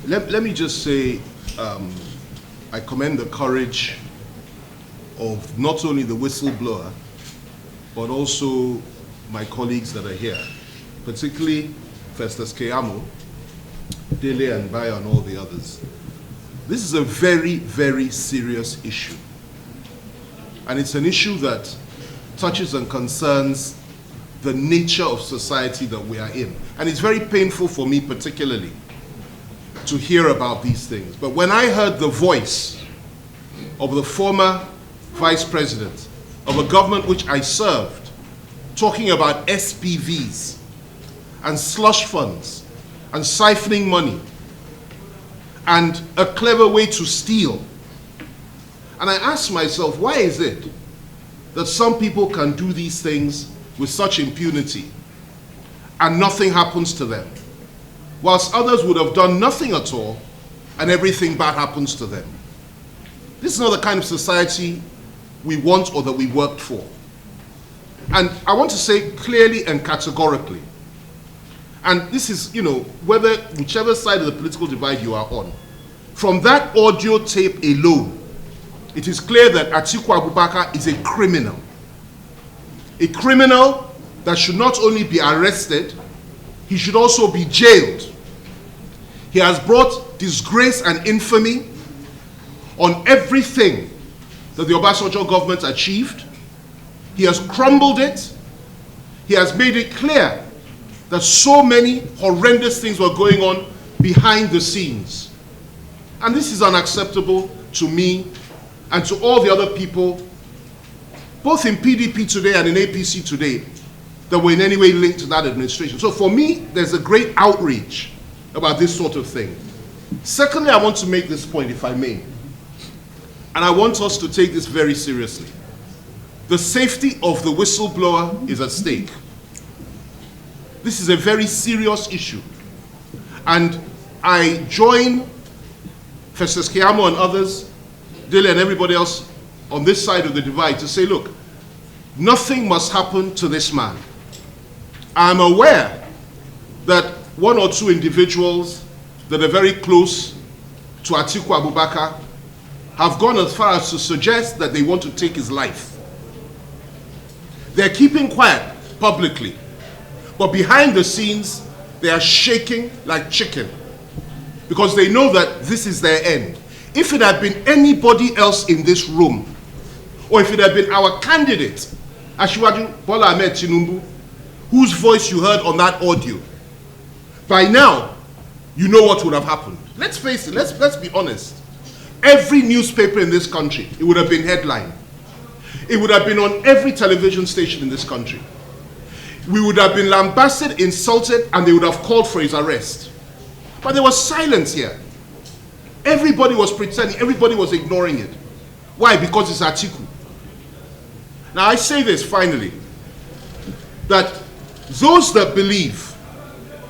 Let me just say, I commend the courage of not only the whistleblower, but also my colleagues that are here, particularly Festus Keyamo, Dele and Bayo and all the others. This is a very, very serious issue. And it's an issue that touches and concerns the nature of society that we are in. And it's very painful for me particularly to hear about these things. But when I heard the voice of the former vice president of a government which I served, talking about SPVs and slush funds and siphoning money and a clever way to steal, and I asked myself, why is it that some people can do these things with such impunity and nothing happens to them, whilst others would have done nothing at all and everything bad happens to them? This is not the kind of society we want or that we worked for. And I want to say clearly and categorically, and this is, whichever side of the political divide you are on, from that audio tape alone, it is clear that Atiku Abubakar is a criminal. A criminal that should not only be arrested, he should also be jailed. He has brought disgrace and infamy on everything that the Obasanjo government achieved. He has crumbled it. He has made it clear that so many horrendous things were going on behind the scenes. And this is unacceptable to me and to all the other people, both in PDP today and in APC today, that were in any way linked to that administration. So for me, there's a great outrage about this sort of thing. Secondly, I want to make this point, if I may, and I want us to take this very seriously. The safety of the whistleblower is at stake. This is a very serious issue. And I join Festus Keyamo and others, Dele and everybody else on this side of the divide to say, look, nothing must happen to this man. I'm aware that one or two individuals that are very close to Atiku Abubakar have gone as far as to suggest that they want to take his life. They're keeping quiet publicly, but behind the scenes, they are shaking like chicken because they know that this is their end. If it had been anybody else in this room, or if it had been our candidate, Asiwaju Bola Ahmed Tinubu, whose voice you heard on that audio, by now, you know what would have happened. Let's face it, let's be honest. Every newspaper in this country, it would have been headline. It would have been on every television station in this country. We would have been lambasted, insulted, and they would have called for his arrest. But there was silence here. Everybody was pretending, everybody was ignoring it. Why? Because it's Atiku. Now I say this finally, that those that believe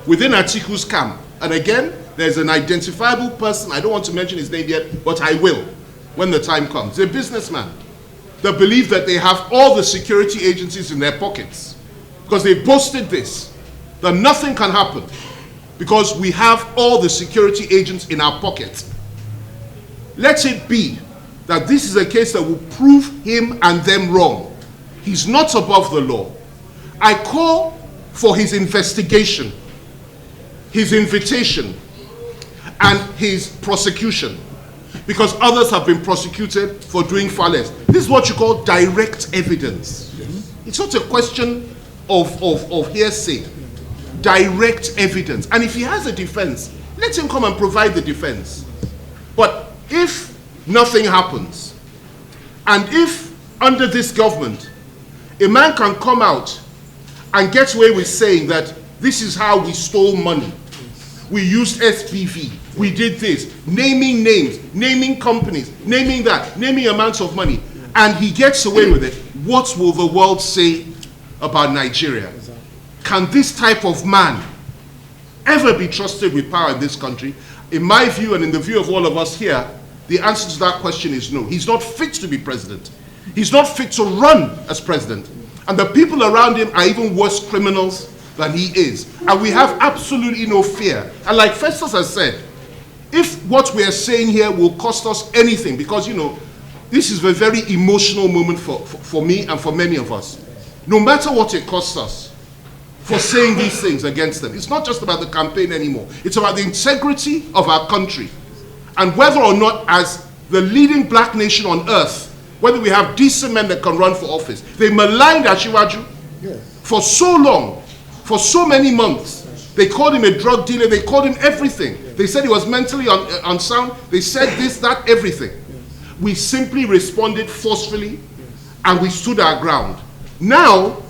within Atiku's camp, and again, there's an identifiable person, I don't want to mention his name yet, but I will when the time comes. He's a businessman that believe that they have all the security agencies in their pockets because they posted this, that nothing can happen because we have all the security agents in our pockets. Let it be that this is a case that will prove him and them wrong. He's not above the law. I call for his investigation, his invitation, and his prosecution, because others have been prosecuted for doing far less. This is what you call direct evidence. Yes. It's not a question of hearsay. Direct evidence. And if he has a defense, let him come and provide the defense. But if nothing happens, and if under this government, a man can come out and get away with saying that this is how we stole money, we used SPV, we did this, naming names, naming companies, naming that, naming amounts of money, and he gets away with it, what will the world say about Nigeria? Can this type of man ever be trusted with power in this country? In my view, and in the view of all of us here, the answer to that question is no. He's not fit to be president. He's not fit to run as president. And the people around him are even worse criminals than he is. And we have absolutely no fear. And like Festus has said, if what we are saying here will cost us anything, because, you know, this is a very emotional moment for me and for many of us. No matter what it costs us for saying these things against them, it's not just about the campaign anymore. It's about the integrity of our country. And whether or not, as the leading black nation on earth, whether we have decent men that can run for office. They maligned Asiwaju for so long, for so many months. They called him a drug dealer. They called him everything. They said he was mentally unsound. They said this, that, everything. We simply responded forcefully, and we stood our ground. Now,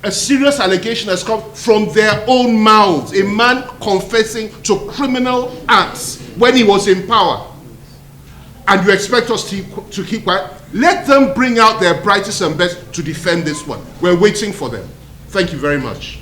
a serious allegation has come from their own mouths. A man confessing to criminal acts when he was in power. And you expect us to keep quiet? Let them bring out their brightest and best to defend this one. We're waiting for them. Thank you very much.